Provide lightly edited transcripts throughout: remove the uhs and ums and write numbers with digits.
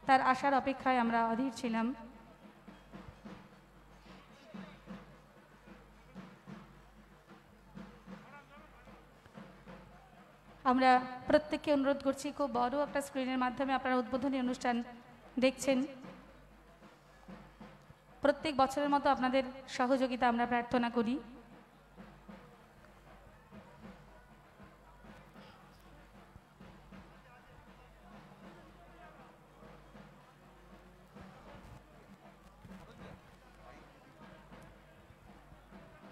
তার আসার অপেক্ষায় আমরা অধীর ছিলাম। আমরা প্রত্যেককে অনুরোধ করছি, খুব বড় একটা স্ক্রিনের মাধ্যমে আপনারা উদ্বোধনী অনুষ্ঠান দেখছেন। প্রত্যেক বছরের মতো আপনাদের সহযোগিতা আমরা প্রার্থনা করি।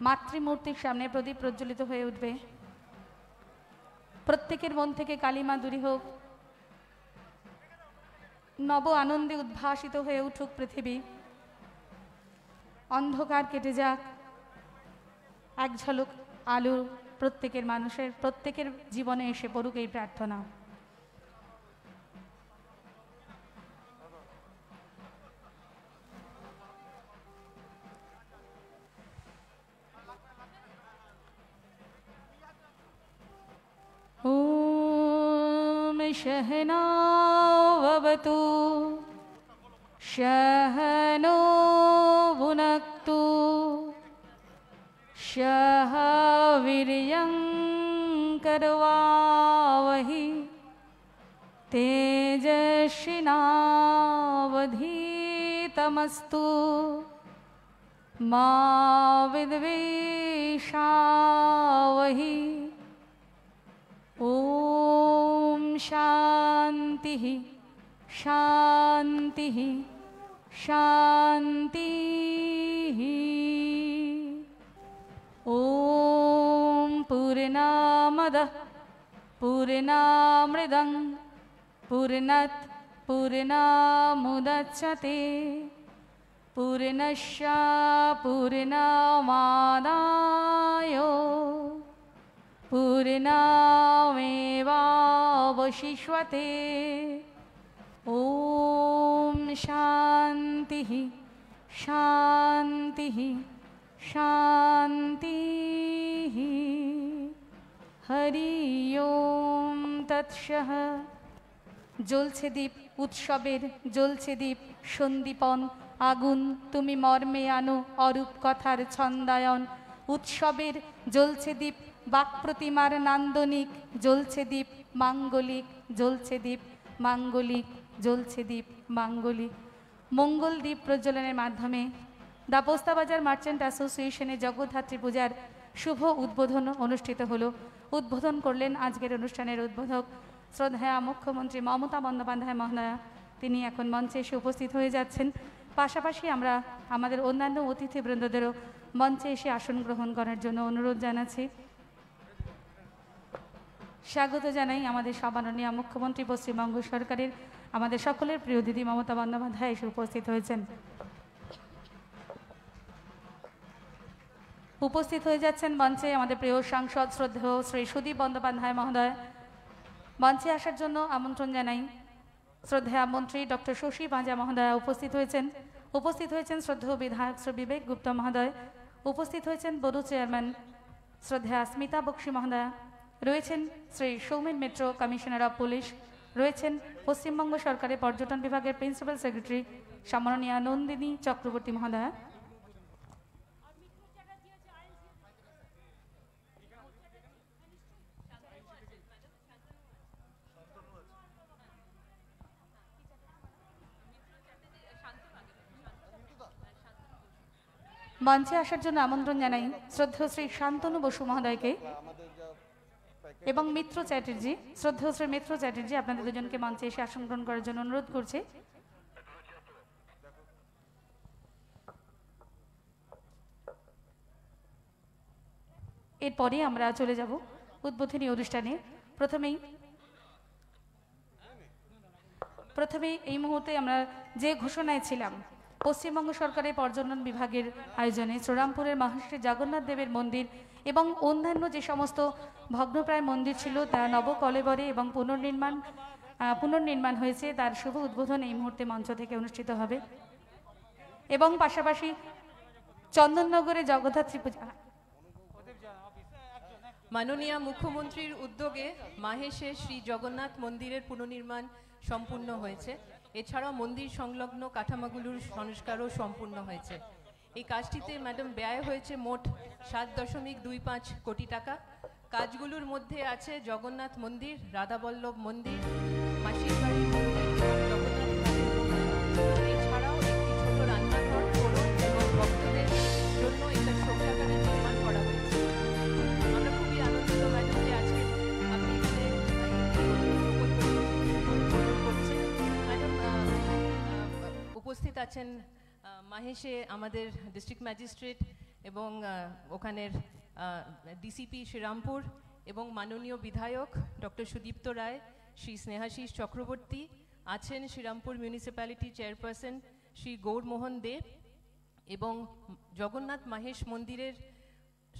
মাতৃমূর্তির সামনে প্রদীপ প্রজ্বলিত হয়ে উঠবে। প্রত্যেকের মন থেকে কালিমা দূরী হোক, নব আনন্দে উদ্ভাসিত হয়ে উঠুক পৃথিবী, অন্ধকার কেটে যাক, এক ঝলক আলো প্রত্যেকের মানুষের প্রত্যেকের জীবনে এসে পড়ুক এই প্রার্থনা। ओम शहना भवतु शहनो भुनक्तु शह वीर्यं करवावहि तेजस्विनावधीतमस्तु मा विद्विषावहि। ओम शांति शांति शांति। ओम पूर्णमदः पूर्णमृदं पूर्णत् पूर्णमुदच्यते पूर्णस्य पूर्णमादाय पूर्णमेवावशिष्यते। ओम शांति शांति शांति। हरि ओम तत्सः। জ্বলছে দীপ উৎসবের, জ্বলছে দীপ সন্দীপন, আগুন তুমি মর্মে আনো অরূপ কথার ছন্দায়ন। উৎসবের জ্বলছে দীপ বাক প্রতিমার নান্দনিক, জ্বলছে দীপ মাঙ্গলিক, জ্বলছে দীপ মাঙ্গলিক, জ্বলছে দীপ মাঙ্গলিক। মঙ্গল দ্বীপ প্রজ্বলনের মাধ্যমে দাপোস্তা বাজার মার্চেন্ট অ্যাসোসিয়েশনের জগদ্ধাত্রী পূজার শুভ উদ্বোধন অনুষ্ঠিত হলো। উদ্বোধন করলেন আজকের অনুষ্ঠানের উদ্বোধক শ্রদ্ধেয়া মুখ্যমন্ত্রী মমতা বন্দ্যোপাধ্যায় মহোদয়া। তিনি এখন মঞ্চে এসে উপস্থিত হয়ে যাচ্ছেন। পাশাপাশি আমরা আমাদের অন্যান্য অতিথিবৃন্দদেরও মঞ্চে এসে আসন গ্রহণ করার জন্য অনুরোধ জানাচ্ছি। স্বাগত জানাই আমাদের সম্মাননীয় মুখ্যমন্ত্রী পশ্চিমবঙ্গ সরকারের আমাদের সকলের প্রিয় দিদি মমতা বন্দ্যোপাধ্যায় এসে উপস্থিত হয়েছেন। উপস্থিত হয়ে যাচ্ছেন মঞ্চে আমাদের প্রিয় সাংসদ শ্রদ্ধেয় শ্রী সুদীপ বন্দ্যোপাধ্যায় মহোদয়। মঞ্চে আসার জন্য আমন্ত্রণ জানাই শ্রদ্ধেয়া মন্ত্রী ডক্টর শশী পাঁজা মহোদয়া উপস্থিত হয়েছেন। উপস্থিত হয়েছেন শ্রদ্ধেয় বিধায়ক শ্রী বিবেক গুপ্তা মহোদয়। উপস্থিত হয়েছেন বোর্ড চেয়ারম্যান শ্রদ্ধেয়া স্মিতা বক্সী মহোদয়া। রয়েছেন শ্রী সৌমেন মিত্র কমিশনার অফ পুলিশ। রয়েছেন পশ্চিমবঙ্গ সরকারের পর্যটন বিভাগের প্রিন্সিপাল সেক্রেটারি সম্মাননীয়া নন্দিনী চক্রবর্তী মহোদয়া। মঞ্চে আসার জন্য আমন্ত্রণ জানাই শ্রদ্ধেয় শ্রী শান্তনু বসু মহোদয়কে এবং মিত্র চ্যাটার্জি। শ্রদ্ধেয় শ্রী মিত্র চ্যাটার্জি আপনাদের দুজনকে মঞ্চে এসে আসন গ্রহণ করার জন্য অনুরোধ করছি। এরপরে আমরা চলে যাব উদ্বোধনী অনুষ্ঠানে। প্রথমেই এই মুহূর্তে আমরা যে ঘোষণায় ছিলাম, পশ্চিমবঙ্গ সরকারের পর্যটন বিভাগের আয়োজনে শ্রীরামপুরের মহাশ্রী জগন্নাথ দেবের মন্দির এবং অন্যান্য যে সমস্ত ভগ্নপ্রায় মন্দির ছিল তা নবকলেবরে এবং পুনর্নির্মাণ হয়েছে, তার শুভ উদ্বোধন এই মুহূর্তে মঞ্চ থেকে অনুষ্ঠিত হবে। এবং পাশাপাশি চন্দননগরে জগদ্ধাত্রী পূজা। মাননীয় মুখ্যমন্ত্রীর উদ্যোগে মাহেশের শ্রী জগন্নাথ মন্দিরের পুনর্নির্মাণ সম্পূর্ণ হয়েছে। এছাড়াও মন্দির সংলগ্ন কাঠামোগুলোর সংস্কারও সম্পূর্ণ হয়েছে। এই কাজটিতে ম্যাডাম ব্যয় হয়েছে মোট 7.25 কোটি টাকা। কাজগুলোর মধ্যে আছে জগন্নাথ মন্দির, রাধাবল্লভ মন্দির, মাসির বাড়ি মন্দির, জগন্নাথ মন্দির। এছাড়াও একটি ছোট রান্নাঘর, ফোড়ন এবং ভক্তদের জন্য একটা শৌচাগারের নির্মাণ করা হয়েছে। আমরা খুবই আনন্দিত ম্যাডাম যে আজকে আপনি এখানে করছেন। ম্যাডাম উপস্থিত আছেন মাহেশে আমাদের ডিস্ট্রিক্ট ম্যাজিস্ট্রেট এবং ওখানের ডিসিপি শ্রীরামপুর এবং মাননীয় বিধায়ক ডক্টর সুদীপ্ত রায়, শ্রী স্নেহাশিস চক্রবর্তী আছেন, শ্রীরামপুর মিউনিসিপ্যালিটি চেয়ারপারসন শ্রী গৌরমোহন দেব এবং জগন্নাথ মাহেশ মন্দিরের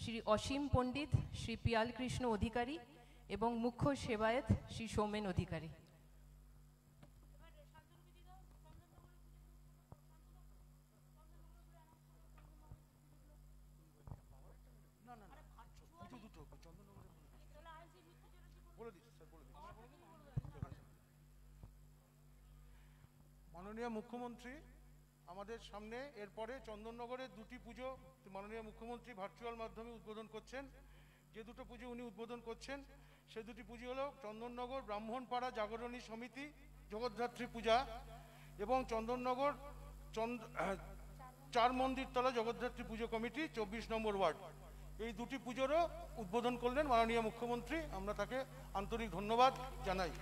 শ্রী অসীম পণ্ডিত, শ্রী পিয়াল কৃষ্ণ অধিকারী এবং মুখ্য সেবায়েত শ্রী সৌমেন অধিকারী। মাননীয় মুখ্যমন্ত্রী আমাদের সামনে এরপরে চন্দননগরের দুটি পুজো মাননীয় মুখ্যমন্ত্রী ভার্চুয়াল মাধ্যমে উদ্বোধন করছেন। যে দুটো পুজো উনি উদ্বোধন করছেন সে দুটি পুজো হলো চন্দননগর ব্রাহ্মণপাড়া জাগরণী সমিতি জগদ্ধাত্রী পূজা এবং চন্দননগর চার মন্দিরতলা জগদ্ধাত্রী পুজো কমিটি 24 নম্বর ওয়ার্ড। এই দুটি পুজোরও উদ্বোধন করলেন মাননীয় মুখ্যমন্ত্রী, আমরা তাকে আন্তরিক ধন্যবাদ জানাই।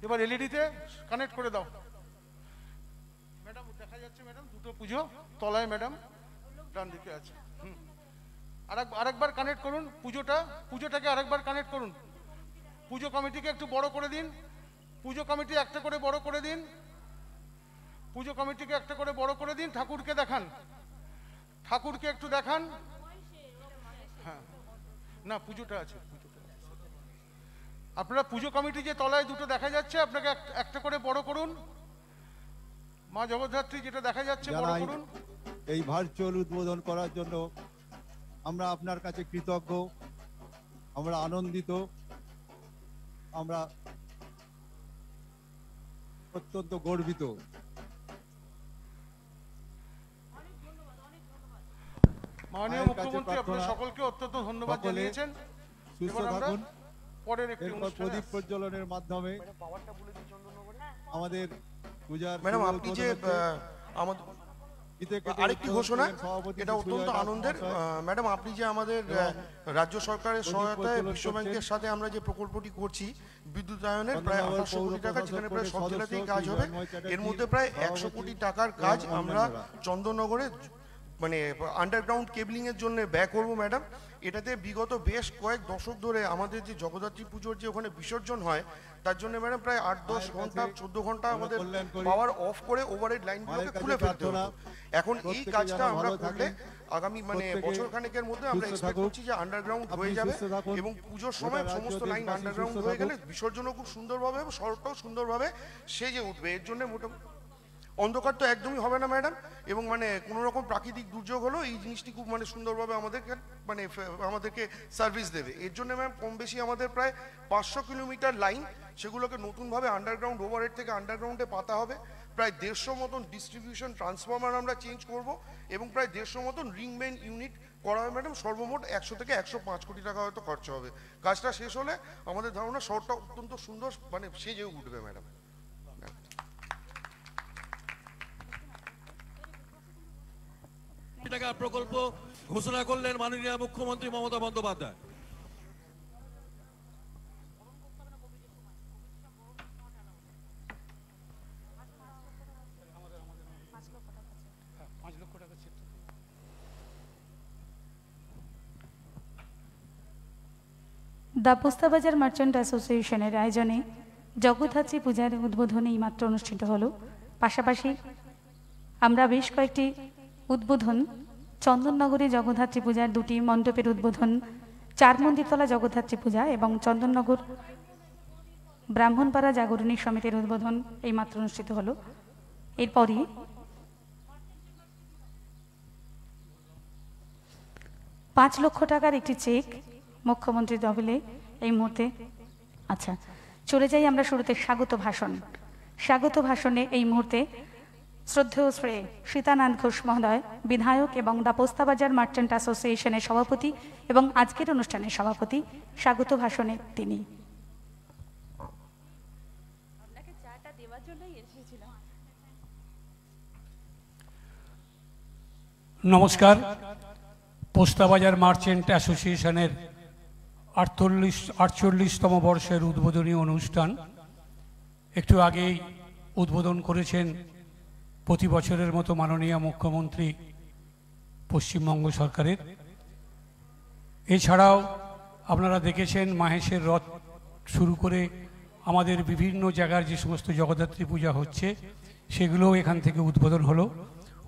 এবার এলইডিতে কানেক্ট করে দাও ম্যাডাম, দেখা যাচ্ছে ম্যাডাম দুটো পুজো তলায় ম্যাডাম ডান দিকে আছে। আরেকবার কানেক্ট করুন পুজোটাকে আরেকবার কানেক্ট করুন। পুজো কমিটিকে একটু বড় করে দিন, পুজো কমিটি একটা করে বড় করে দিন, পুজো কমিটিকে একটা করে বড় করে দিন। ঠাকুরকে দেখান, ঠাকুরকে একটু দেখান। হ্যাঁ না পুজোটা আছে, আপনারা পুজো কমিটি যে তলায় দুটো দেখা যাচ্ছে আপনাকে একটা করে বড় করুন। মা জগদ্ধাত্রী যেটা দেখা যাচ্ছে বড় করুন। এই ভার্চুয়াল উদ্বোধন করার জন্য আমরা আপনার কাছে কৃতজ্ঞ, আমরা আনন্দিত, আমরা অত্যন্ত গর্বিত। মাননীয় মুখ্যমন্ত্রী আপনাদের সকলকে অত্যন্ত ধন্যবাদ জানিয়েছেন। সুস্থ থাকুন। পরের একটি প্রদীপ প্রজ্বলনের মাধ্যমে আমাদের পূজার ম্যাডাম আপনি যে আমাদের আরেকটি ঘোষণা, এটা অত্যন্ত আনন্দের ম্যাডাম, আপনি যে আমাদের রাজ্য সরকারের সহায়তায় বিশ্ব ব্যাংকের সাথে আমরা যে প্রকল্পটি করছি বিদ্যুতায়নের প্রায় 2800 কোটি টাকা, যেখানে প্রায় সব জেলাতেই কাজ হবে, এর মধ্যে প্রায় 100 কোটি টাকার কাজ আমরা চন্দননগরে মানে আন্ডারগ্রাউন্ড কেবলিং এর জন্য ব্যয় করব ম্যাডাম। এটাতে বিগত বেশ কয়েক দশক ধরে আমাদের যে জগদ্ধাত্রী পুজোর যে ওখানে বিসর্জন হয় তার জন্য ম্যাডাম প্রায় 8-10 ঘন্টা 14 ঘন্টা আমাদের পাওয়ার অফ করে ওভারহেড লাইনগুলোকে খুলে ফেলতে হতো। এখন এই কাজটা আমরা করলে আগামী মানে বছর খানেকের মধ্যে আমরা এক্সপেক্ট করছি যে আন্ডারগ্রাউন্ড হয়ে যাবে এবং পুজোর সময় সমস্ত লাইন আন্ডারগ্রাউন্ড হয়ে গেলে বিসর্জনও খুব সুন্দরভাবে এবং শহরটাও সুন্দরভাবে সেজে উঠবে। এর জন্য মোটামুটি অন্ধকার তো একদমই হবে না ম্যাডাম, এবং মানে কোনো রকম প্রাকৃতিক দুর্যোগ হলো এই জিনিসটি খুব মানে সুন্দরভাবে আমাদেরকে সার্ভিস দেবে। এর জন্য ম্যাম কম বেশি আমাদের প্রায় 500 কিলোমিটার লাইন সেগুলোকে নতুনভাবে আন্ডারগ্রাউন্ড ওভারহেড থেকে আন্ডারগ্রাউন্ডে পাতা হবে। প্রায় 150 মতন ডিস্ট্রিবিউশন ট্রান্সফরমার আমরা চেঞ্জ করব এবং প্রায় 150 মতন রিং মেইন ইউনিট করা হবে ম্যাডাম। সর্বমোট 100 থেকে 105 কোটি টাকা হয়তো খরচা হবে। কাজটা শেষ হলে আমাদের ধারণা শহরটা অত্যন্ত সুন্দর মানে সেজে উঠবে ম্যাডাম। টাকার প্রকল্প ঘোষণা করলেন মাননীয় মুখ্যমন্ত্রী মমতা বন্দ্যোপাধ্যায়। দাপোস্তাবাজার মার্চেন্ট অ্যাসোসিয়েশনের আয়োজনে জগদ্ধাত্রী পূজার উদ্বোধন এইমাত্র অনুষ্ঠিত হলো। পাশাপাশি আমরা বেশ কয়েকটি উদ্বোধন চন্দননগরে জগদ্ধাত্রী পূজার দুটি মণ্ডপের উদ্বোধন, চার মন্দিরতলা জগদ্ধাত্রী পূজা এবং চন্দননগর ব্রাহ্মণপাড়া জাগরণী সমিতির উদ্বোধন এইমাত্র অনুষ্ঠিত হলো। এরপরই $5 লক্ষ টাকার একটি চেক মুখ্যমন্ত্রী তহবিলে এই মুহূর্তে। আচ্ছা, চলে যাই আমরা শুরুতে স্বাগত ভাষণ। স্বাগত ভাষণে এই মুহূর্তে শ্রদ্ধেয় শ্রী সীতানাথ ঘোষ মহোদয়, বিধায়ক এবং দ্য পোস্তাবাজার মার্চেন্ট অ্যাসোসিয়েশনের সভাপতি এবং আজকের অনুষ্ঠানের সভাপতি, স্বাগত ভাষণে তিনি। নমস্কার। পোস্তাবাজার মার্চেন্ট অ্যাসোসিয়েশনের 48তম বর্ষের উদ্বোধনী অনুষ্ঠান একটু আগেই উদ্বোধন করেছেন প্রতি বছরের মতো মাননীয় মুখ্যমন্ত্রী পশ্চিমবঙ্গ সরকারের। এছাড়াও আপনারা দেখেছেন মাহেশের রথ শুরু করে আমাদের বিভিন্ন জায়গার যে সমস্ত জগদ্ধাত্রী পূজা হচ্ছে সেগুলোও এখান থেকে উদ্বোধন হলো।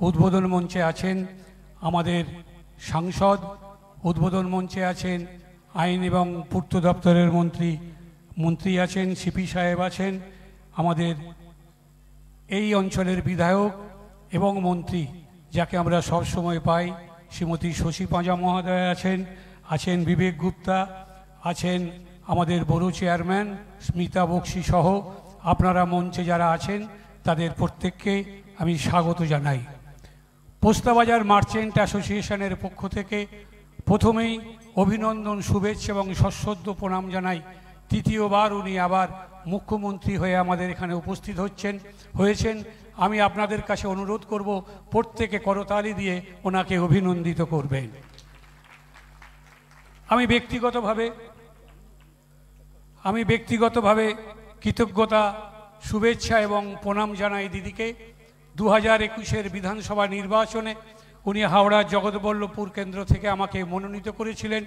উদ্বোধন মঞ্চে আছেন আমাদের সাংসদ, উদ্বোধন মঞ্চে আছেন আইন এবং পূর্ত দপ্তরের মন্ত্রী আছেন, সিপি সাহেব আছেন, আমাদের এই অঞ্চলের বিধায়ক এবং মন্ত্রী যাকে আমরা সব সময় পাই শ্রীমতী শশী পাঁজা মহোদয় আছেন বিবেক গুপ্তা, আছেন আমাদের বড় চেয়ারম্যান স্মিতা বক্সি সহ আপনারা মঞ্চে যারা আছেন তাদের প্রত্যেককে আমি স্বাগত জানাই। পোস্তাবাজার মার্চেন্ট অ্যাসোসিয়েশনের পক্ষ থেকে প্রথমেই অভিনন্দন, শুভেচ্ছা এবং সশ্রদ্ধ প্রণাম জানাই। তৃতীয়বার উনি আবার মুখ্যমন্ত্রী হয়ে আমাদের এখানে উপস্থিত হয়েছেন। আমি আপনাদের কাছে অনুরোধ করব প্রত্যেকে করতালি দিয়ে ওনাকে অভিনন্দিত করবেন। আমি ব্যক্তিগতভাবে কৃতজ্ঞতা, শুভেচ্ছা এবং প্রণাম জানাই দিদিকে। 2021-এর বিধানসভা নির্বাচনে উনি হাওড়ার জগৎবল্লভপুর কেন্দ্র থেকে আমাকে মনোনীত করেছিলেন।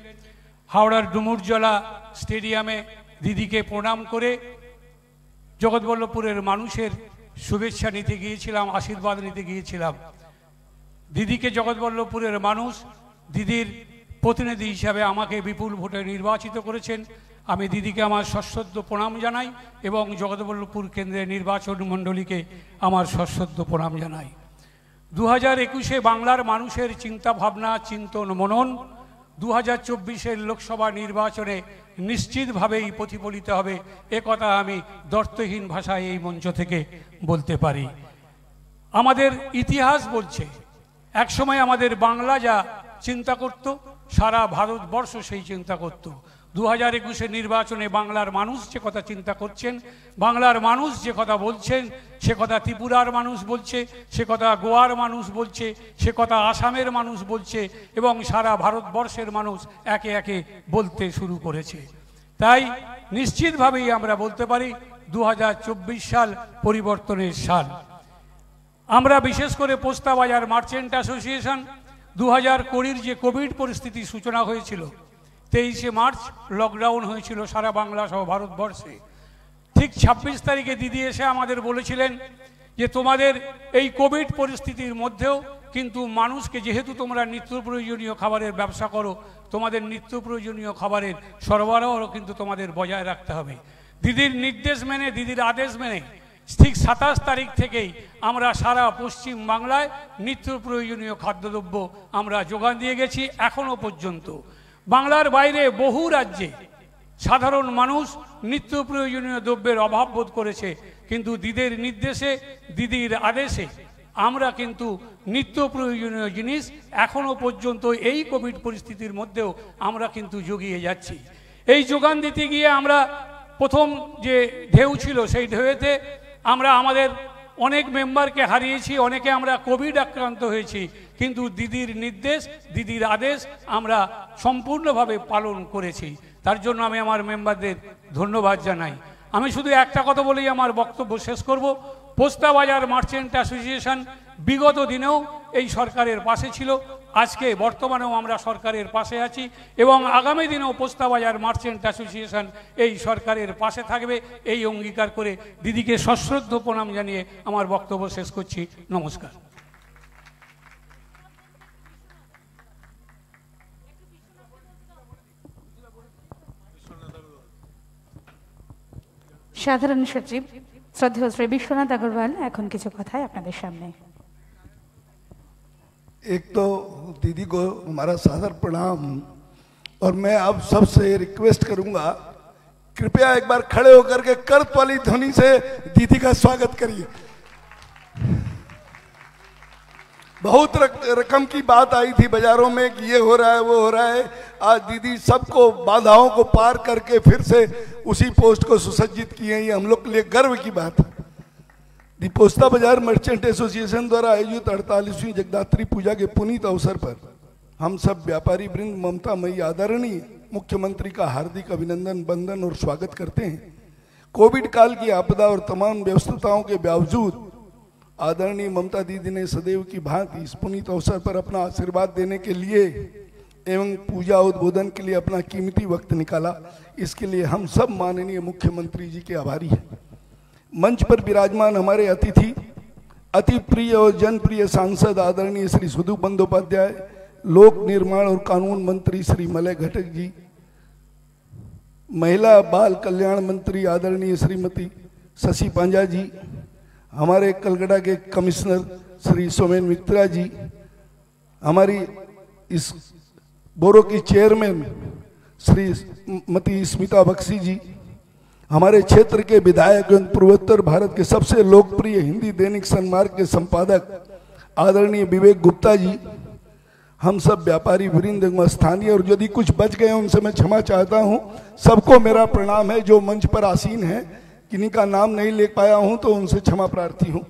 হাওড়ার ডুমুরজলা স্টেডিয়ামে দিদিকে প্রণাম করে জগৎবল্লভপুরের মানুষের শুভেচ্ছা নিতে গিয়েছিলাম, আশীর্বাদ নিতে গিয়েছিলাম। দিদিকে জগৎবল্লভপুরের মানুষ দিদির প্রতিনিধি হিসাবে আমাকে বিপুল ভোটে নির্বাচিত করেছেন। আমি দিদিকে আমার সশ্রদ্ধ প্রণাম জানাই এবং জগৎবল্লভপুর কেন্দ্রের নির্বাচন মণ্ডলীকে আমার সশ্রদ্ধ প্রণাম জানাই। 2021-এ বাংলার মানুষের চিন্তা ভাবনা, চিন্তন, মনন 2024-এর লোকসভা নির্বাচনে নিশ্চিতভাবেই প্রতিফলিত হবে, একথা আমি দ্বর্থহীন ভাষায় এই মঞ্চ থেকে বলতে পারি। আমাদের ইতিহাস বলছে একসময় আমাদের বাংলা যা চিন্তা করত সারা ভারতবর্ষ সেই চিন্তা করত। 2021-এর নির্বাচনে বাংলার মানুষ যে কথা চিন্তা করছেন, বাংলার মানুষ যে কথা বলছেন, সে কথা ত্রিপুরার মানুষ বলছে, সে কথা গোয়ার মানুষ বলছে, সে কথা আসামের মানুষ বলছে এবং সারা ভারতবর্ষের মানুষ একে একে বলতে শুরু করেছে। তাই নিশ্চিতভাবেই আমরা বলতে পারি 2024 সাল পরিবর্তনের সাল। আমরা বিশেষ করে পোস্তাবাজার মার্চেন্ট অ্যাসোসিয়েশন 2020-র যে কোভিড পরিস্থিতির সূচনা হয়েছিল, 23শে মার্চ লকডাউন হয়েছিল সারা বাংলা সহ ভারতবর্ষে। ঠিক 26 তারিখে দিদি এসে আমাদের বলেছিলেন যে তোমাদের এই কোভিড পরিস্থিতির মধ্যেও কিন্তু মানুষকে, যেহেতু তোমরা নিত্য প্রয়োজনীয় খাবারের ব্যবসা করো, তোমাদের নিত্য প্রয়োজনীয় খাবারের সরবরাহও কিন্তু তোমাদের বজায় রাখতে হবে। দিদির নির্দেশ মেনে, দিদির আদেশ মেনে ঠিক 27 তারিখ থেকেই আমরা সারা পশ্চিম বাংলায় নিত্য প্রয়োজনীয় খাদ্যদ্রব্য আমরা যোগান দিয়ে গেছি। এখনো পর্যন্ত বাংলার বাইরে বহু রাজ্যে সাধারণ মানুষ নিত্য প্রয়োজনীয় দ্রব্যের অভাব বোধ করেছে, কিন্তু দিদির নির্দেশে, দিদির আদেশে আমরা কিন্তু নিত্য প্রয়োজনীয় জিনিস এখনো পর্যন্ত এই কোভিড পরিস্থিতির মধ্যেও আমরা কিন্তু জুগিয়ে যাচ্ছি। এই যোগান দিতে গিয়ে আমরা প্রথম যে ঢেউ ছিল সেই ঢেউতে আমরা আমাদের অনেক মেম্বারকে হারিয়েছি, অনেকে আমরা কোভিড আক্রান্ত হয়েছি, কিন্তু দিদির নির্দেশ, দিদির আদেশ আমরা সম্পূর্ণভাবে পালন করেছি। তার জন্য আমি আমার মেম্বারদের ধন্যবাদ জানাই। আমি শুধু একটা কথা বলেই আমার বক্তব্য শেষ করব। পোস্তাবাজার মার্চেন্ট অ্যাসোসিয়েশন বিগত দিনেও এই সরকারের পাশে ছিল, আজকে বর্তমানেও আমরা সরকারের পাশে আছি এবং আগামী দিনেও পোস্তাবাজার মার্চেন্ট অ্যাসোসিয়েশন এই সরকারের পাশে থাকবে, এই অঙ্গীকার করে দিদিকে সশ্রদ্ধ প্রণাম জানিয়ে আমার বক্তব্য শেষ করছি। নমস্কার। সাধারণ সচিব শ্রদ্ধেয় শ্রী বিশ্বনাথ আগরওয়াল এখন কিছু কথায় আপনাদের সামনে। एक तो दीदी को हमारा सादर प्रणाम, और मैं अब सबसे रिक्वेस्ट करूंगा कृपया एक बार खड़े होकर के कर्त वाली ध्वनि से दीदी का स्वागत करिए। बहुत रकम की बात आई थी बाजारों में कि ये हो रहा है वो हो रहा है। आज दीदी सबको बाधाओं को पार करके फिर से उसी पोस्ट को सुसज्जित किए हैं, ये हम लोग के लिए गर्व की बात है। दीपोस्ता बाजार मर्चेंट एसोसिएशन द्वारा आयोजित 48वीं जगदात्री पूजा के पुनीत अवसर पर हम सब व्यापारी वृंद ममता मई आदरणीय मुख्यमंत्री का हार्दिक अभिनंदन, वंदन और स्वागत करते हैं। कोविड काल की आपदा और तमाम व्यस्तताओं के बावजूद आदरणीय ममता दीदी ने सदैव की भांति इस पुनीत अवसर पर अपना आशीर्वाद देने के लिए एवं पूजा उद्बोधन के लिए अपना कीमती वक्त निकाला। इसके लिए हम सब माननीय मुख्यमंत्री जी के आभारी हैं। मंच पर विराजमान हमारे अतिथि, अति प्रिय और जनप्रिय सांसद आदरणीय श्री सुधु बंदोपाध्याय, लोक निर्माण और कानून मंत्री श्री मलय घटक जी, महिला बाल कल्याण मंत्री आदरणीय श्रीमती शशि पांजा जी, हमारे कलकत्ता के कमिश्नर श्री सोमेन मित्रा जी, हमारी इस बोरो की चेयरमैन श्रीमती स्मिता बख्शी जी, हमारे क्षेत्र के विधायक एवं पूर्वोत्तर भारत के सबसे लोकप्रिय हिंदी दैनिक सन्मार्ग के संपादक आदरणीय विवेक गुप्ता जी, हम सब व्यापारी वृंद एवं स्थानीय और यदि कुछ बच गए उनसे मैं क्षमा चाहता हूं। सबको मेरा प्रणाम है जो मंच पर आसीन है, किन्हीं का नाम नहीं ले पाया हूं तो उनसे क्षमा प्रार्थी हूं।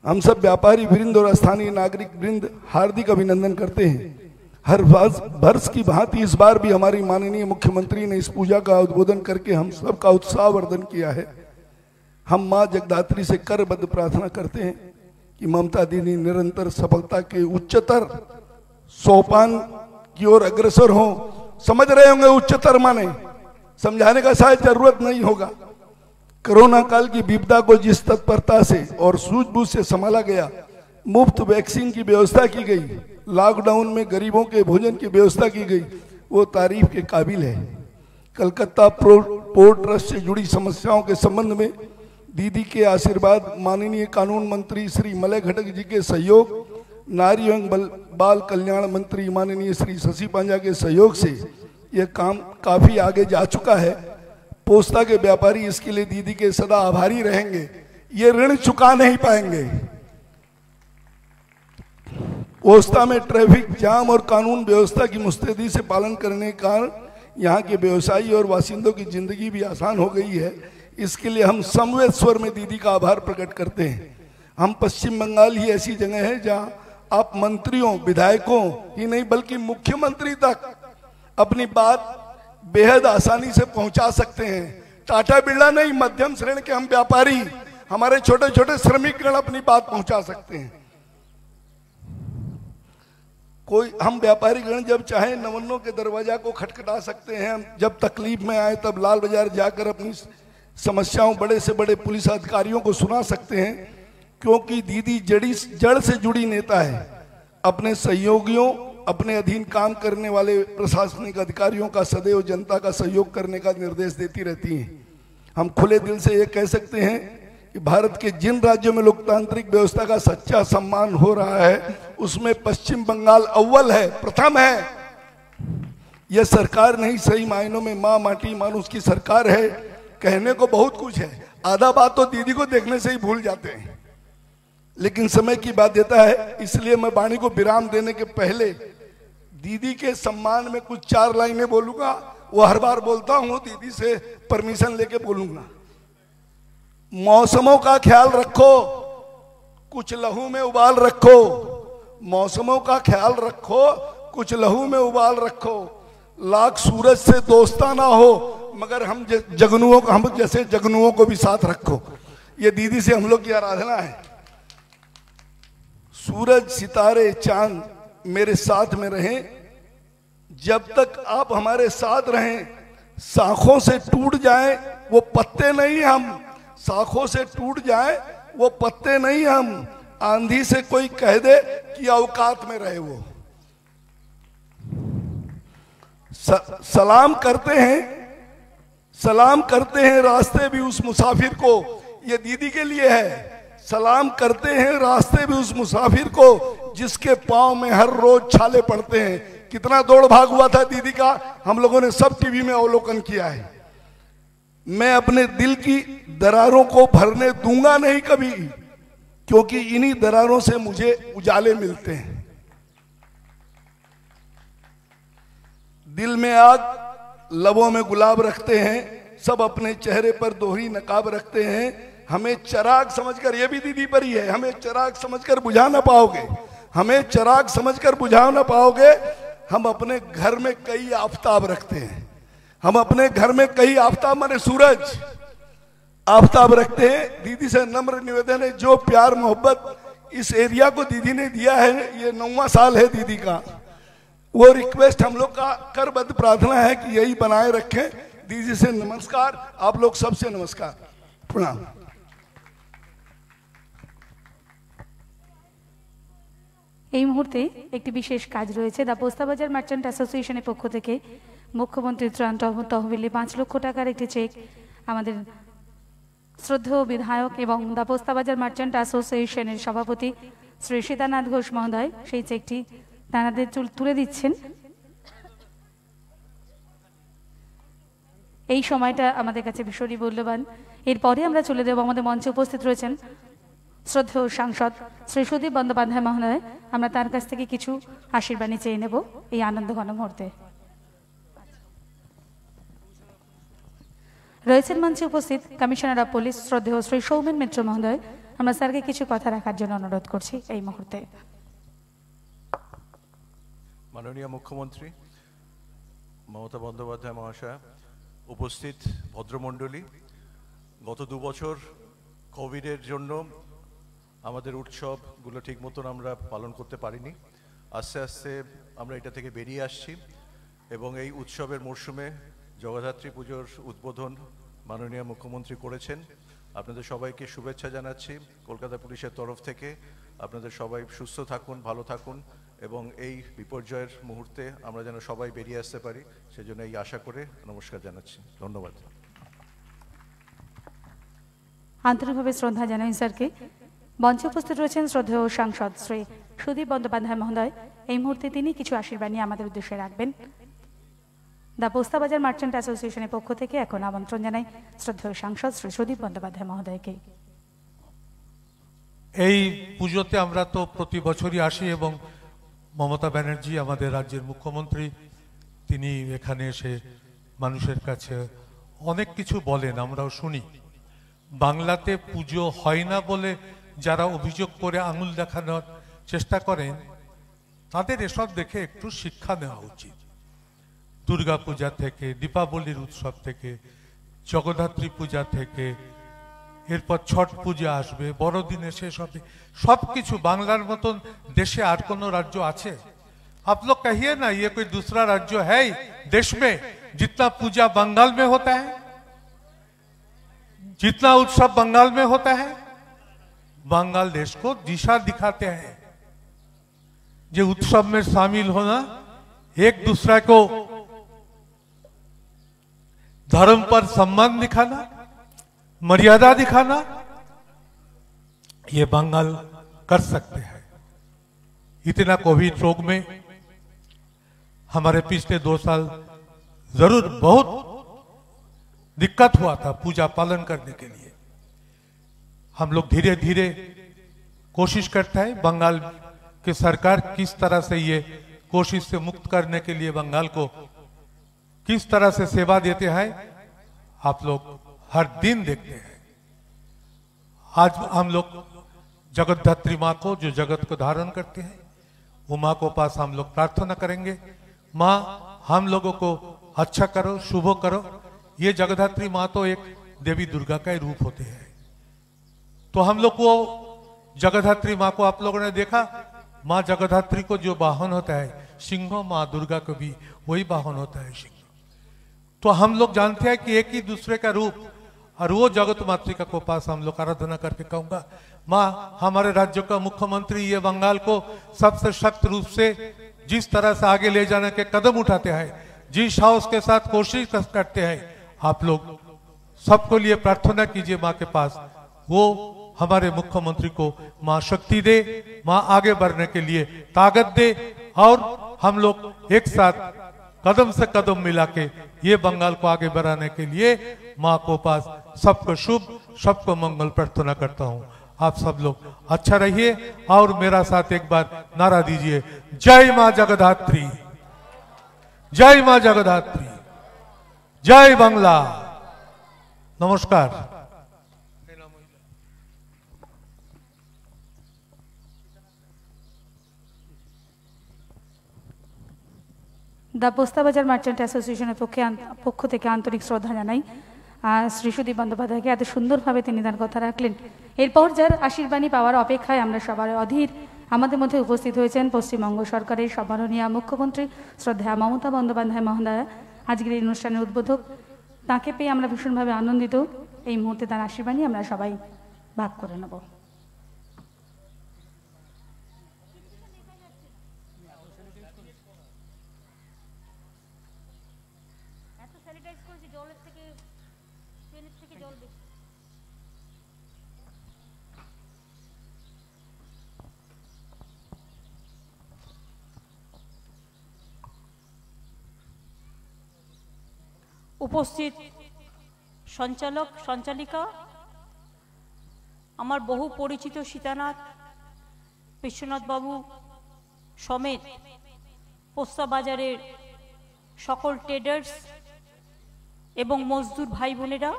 हम सब व्यापारी वृंद और स्थानीय नागरिक वृंद हार्दिक अभिनंदन करते हैं। हर वर्ष की भांति इस बार भी हमारी माननीय मुख्यमंत्री ने इस पूजा का उद्बोधन करके हम सबका उत्साहवर्धन किया है। हम मां जगदात्री से करबद्ध प्रार्थना करते हैं कि ममता दीदी निरंतर सफलता के उच्चतर सोपान की ओर अग्रसर हो। समझ रहे होंगे उच्चतर माने, समझाने का शायद जरूरत नहीं होगा। कोरोना काल की विपदा को जिस तत्परता से और सूझबूझ से संभाला गया, मुफ्त वैक्सीन की व्यवस्था की गई, लॉकडाउन में गरीबों के भोजन की व्यवस्था की गई, वो तारीफ के काबिल है। कलकत्ता पोर्ट ट्रस्ट से जुड़ी समस्याओं के संबंध में दीदी के आशीर्वाद, माननीय कानून मंत्री श्री मलय घटक जी के सहयोग, नारी एवं बाल कल्याण मंत्री माननीय श्री शशि पांजा के सहयोग से यह काम काफी आगे जा चुका है। पोस्ता के व्यापारी इसके लिए दीदी के सदा आभारी रहेंगे, ये ऋण चुका नहीं पाएंगे। पोस्ता में ट्रैफिक जाम और कानून व्यवस्था की मुस्तैदी से पालन करने के कारण यहाँ के व्यवसायी और बासिंदों की जिंदगी भी आसान हो गई है। इसके लिए हम समवेत स्वर में दीदी का आभार प्रकट करते हैं। हम पश्चिम बंगाल ही ऐसी जगह है जहाँ आप मंत्रियों, विधायकों ही नहीं बल्कि मुख्यमंत्री तक अपनी बात बेहद आसानी से पहुंचा सकते हैं। टाटा बिरला नहीं, मध्यम श्रेणी के हम व्यापारी, हमारे छोटे छोटे श्रमिकगण अपनी बात पहुंचा सकते हैं। कोई हम व्यापारी गण जब चाहे नवन्नों के दरवाजा को खटखटा सकते हैं। हम जब तकलीफ में आए तब लाल बाजार जाकर अपनी समस्याओं बड़े से बड़े पुलिस अधिकारियों को सुना सकते हैं, क्योंकि दीदी जड़ से जुड़ी नेता है। अपने सहयोगियों, अपने अधीन काम करने वाले प्रशासनिक अधिकारियों का सदैव जनता का सहयोग करने का निर्देश देती रहती हैं। हम खुले दिल से ये कह सकते हैं कि भारत के जिन राज्यों में लोकतांत्रिक व्यवस्था का सच्चा सम्मान हो रहा है उसमें पश्चिम बंगाल अव्वल है, प्रथम है। यह सरकार नहीं, सही मायनों में माँ माटी मानुष की सरकार है। कहने को बहुत कुछ है, आधा बात तो दीदी को देखने से ही भूल जाते हैं, लेकिन समय की बाध्यता है। इसलिए मैं वाणी को विराम देने के पहले दीदी के सम्मान में कुछ 4 लाइनें बोलूंगा। वो हर बार बोलता हूं, दीदी से परमिशन लेके बोलूंगा। मौसमों का ख्याल रखो, कुछ लहू में उबाल रखो। मौसमों का ख्याल रखो, कुछ लहू में उबाल रखो। लाख सूरज से दोस्ताना हो, मगर हम जैसे जगनुओं को भी साथ रखो। ये दीदी से हम लोग की आराधना है। सूरज, सितारे, चांद मेरे साथ में रहें, जब तक आप हमारे साथ रहें। शाखों से टूट जाए वो पत्ते नहीं हम, शाखों से टूट जाए वो पत्ते नहीं हम। आंधी से कोई कह दे कि औकात में रहे वो। सलाम करते हैं रास्ते भी उस मुसाफिर को। ये दीदी के लिए है। सलाम करते हैं रास्ते भी उस मुसाफिर को जिसके पांव में हर रोज छाले पड़ते हैं। कितना दौड़ भाग हुआ था दीदी का, हम लोगों ने सब टीवी में अवलोकन किया है। मैं अपने दिल की दरारों को भरने दूंगा नहीं कभी, क्योंकि इन्हीं दरारों से मुझे उजाले मिलते हैं। दिल में आग, लबों में गुलाब रखते हैं, सब अपने चेहरे पर दोहरी नकाब रखते हैं। हमें चिराग समझकर, ये भी दीदी पर ही है, हमें चिराग समझकर बुझा ना पाओगे, हमें चिराग समझकर बुझा ना पाओगे। हम अपने घर में कई आफताब रखते हैं, हम अपने घर में कई आफताब माने सूरज आफताब रखते हैं। दीदी से नम्र निवेदन है, जो प्यार मोहब्बत इस एरिया को दीदी ने दिया है, ये 9वां साल है दीदी का, वो रिक्वेस्ट हम लोग का करबद्ध प्रार्थना है कि यही बनाए रखें। दीदी से नमस्कार, आप लोग सबसे नमस्कार, प्रणाम। এই মুহূর্তে একটি বিশেষ কাজ রয়েছে। দা পোস্তাবাজার মার্চেন্ট অ্যাসোসিয়েশনের পক্ষ থেকে মুখ্যমন্ত্রীর ত্রাণ তহবিলে 5 লক্ষ টাকার একটি চেক আমাদের শ্রদ্ধেয় বিধায়ক এবং দা পোস্তাবাজার মার্চেন্ট অ্যাসোসিয়েশনের সভাপতি শ্রী সীতানাথ ঘোষ মহোদয় সেই চেকটি তাঁদের তুলে দিচ্ছেন। এই সময়টা আমাদের কাছে ভীষণই মূল্যবান। এরপরে আমরা চলে যাব, আমাদের মঞ্চে উপস্থিত রয়েছেন শ্রদ্ধেয় সাংসদ শ্রী সুদীপ বন্দ্যোপাধ্যায় মহোদয়। আমরা তার কাছ থেকে কিছু আশীর্বাণী চেয়ে নেব এই আনন্দ ঘন মুহূর্তে। রয়েছেন মঞ্চে উপস্থিত কমিশনার অফ পুলিশ শ্রদ্ধেয় শ্রী সৌমেন মিত্র মহোদয়। আমরা স্যারকে কিছু কথা রাখার জন্য অনুরোধ করছি এই মুহূর্তে। মাননীয় মুখ্যমন্ত্রী মমতা বন্দ্যোপাধ্যায় মহাশয়, উপস্থিত ভদ্রমণ্ডলী, গত 2 বছর কোভিডের জন্য আমাদের উৎসবগুলো ঠিক মতন আমরা পালন করতে পারিনি। আস্তে আস্তে আমরা এটা থেকে বেরিয়ে আসছি এবং এই উৎসবের মরশুমে জগদ্ধাত্রী পুজোর উদ্বোধন মাননীয় মুখ্যমন্ত্রী করেছেন। আপনাদের সবাইকে শুভেচ্ছা জানাচ্ছি কলকাতা পুলিশের তরফ থেকে। আপনাদের সবাই সুস্থ থাকুন, ভালো থাকুন এবং এই বিপর্যয়ের মুহূর্তে আমরা যেন সবাই বেরিয়ে আসতে পারি, সেজন্য এই আশা করে নমস্কার জানাচ্ছি। ধন্যবাদ। আন্তরিকভাবে শ্রদ্ধা জানাই স্যারকে। মঞ্চে উপস্থিত রয়েছেন শ্রদ্ধেয় সাংসদ শ্রী সুদীপ বন্দ্যোপাধ্যায় মহোদয়। এই মুহূর্তে তিনি কিছু আশীর্বাণী আমাদের উদ্দেশ্যে রাখবেন। দা পোস্তাবাজার মার্চেন্ট অ্যাসোসিয়েশনের পক্ষ থেকে এখন আমন্ত্রণ জানাই শ্রদ্ধেয় সাংসদ শ্রী সুদীপ বন্দ্যোপাধ্যায় মহোদয়কে। এই পুজোতে আমরা তো প্রতি বছরই আসি এবং মমতা ব্যানার্জি আমাদের রাজ্যের মুখ্যমন্ত্রী, তিনি এখানে এসে মানুষের কাছে অনেক কিছু বলেন, আমরাও শুনি। বাংলাতে পুজো হয় না বলে যারা অভিযোগ করে আঙুল দেখানোর চেষ্টা করেন, তাদের এসব দেখে একটু শিক্ষা নেওয়া উচিত। দুর্গা পূজা থেকে, দীপাবলির উৎসব থেকে, জগদ্ধাত্রী পূজা থেকে, এরপর ছট পূজা আসবে, বড়দিনে শেষ হবে, সবকিছু বাংলার মতন দেশে আর কোনো রাজ্য আছে? आप लोग कहिए ना, ये कोई दूसरा राज्य है देश में जितना पूजा बंगाल में होता है, जितना उत्सव बंगाल में होता है? बंगाल देश को दिशा दिखाते हैं। ये उत्सव में शामिल होना, एक दूसरे को धर्म पर सम्मान दिखाना, मर्यादा दिखाना, ये बंगाल कर सकते हैं। इतना कोविड रोग में हमारे पिछले 2 साल जरूर बहुत दिक्कत हुआ था पूजा पालन करने के लिए। हम लोग धीरे धीरे कोशिश करते हैं, बंगाल की सरकार किस तरह से ये कोशिश से मुक्त करने के लिए बंगाल को किस तरह से सेवा देते हैं, आप लोग हर दिन देखते हैं। आज हम लोग जगद्धात्री माँ को, जो जगत को धारण करते हैं, वो माँ को पास हम लोग प्रार्थना करेंगे, माँ हम लोगों को अच्छा करो, शुभ करो। ये जगद्धात्री माँ तो एक देवी दुर्गा का ही रूप होते हैं। तो हम लोग को जगद्धात्री माँ को आप लोगों ने देखा, माँ जगद्धात्री को जो वाहन होता है सिंह, माँ दुर्गा को भी वही वाहन होता है सिंह। तो हम लोग जानते हैं कि एक ही दूसरे का रूप, और वो जगत मातृका को पास हम लोग आराधना करके कहूंगा, माँ हमारे राज्य का मुख्यमंत्री ये बंगाल को सबसे सख्त रूप से जिस तरह से आगे ले जाने के कदम उठाते हैं, जिस साहस के साथ कोशिश करते हैं, आप लोग सबको लिए प्रार्थना कीजिए माँ के पास, वो हमारे मुख्यमंत्री को माँ शक्ति दे, माँ आगे बढ़ने के लिए ताकत दे, और हम लोग एक साथ कदम से कदम मिला के ये बंगाल को आगे बढ़ाने के लिए माँ को पास सबको शुभ, सबको मंगल प्रार्थना करता हूँ। आप सब लोग अच्छा रहिए और मेरा साथ एक बार नारा दीजिए, जय माँ जगधात्री, जय माँ जगधात्री, जय बांग्ला। नमस्कार। দ্য পোস্তাবাজার মার্চেন্ট অ্যাসোসিয়েশনের পক্ষ থেকে আন্তরিক শ্রদ্ধা জানাই শ্রী সুদীপ বন্দ্যোপাধ্যায়কে। এত সুন্দরভাবে তিনি তার কথা রাখলেন। এরপর যার আশীর্বাণী পাওয়ার অপেক্ষায় আমরা সবার অধীর, আমাদের মধ্যে উপস্থিত হয়েছেন পশ্চিমবঙ্গ সরকারের সম্মাননীয় মুখ্যমন্ত্রী শ্রদ্ধা মমতা বন্দ্যোপাধ্যায় মহোদয়া। আজকের এই অনুষ্ঠানের উদ্বোধক, তাকে পেয়ে আমরা ভীষণভাবে আনন্দিত। এই মুহূর্তে তার আশীর্বাণী আমরা সবাই ভাগ করে নেব। উপস্থিত সঞ্চালক সঞ্চালিকা, আমার বহু পরিচিত সীতানাথ বিশ্বনাথ বাবু সমেত পোস্তাবাজারের সকল ট্রেডার্স এবং মজদুর ভাই বোনেরা,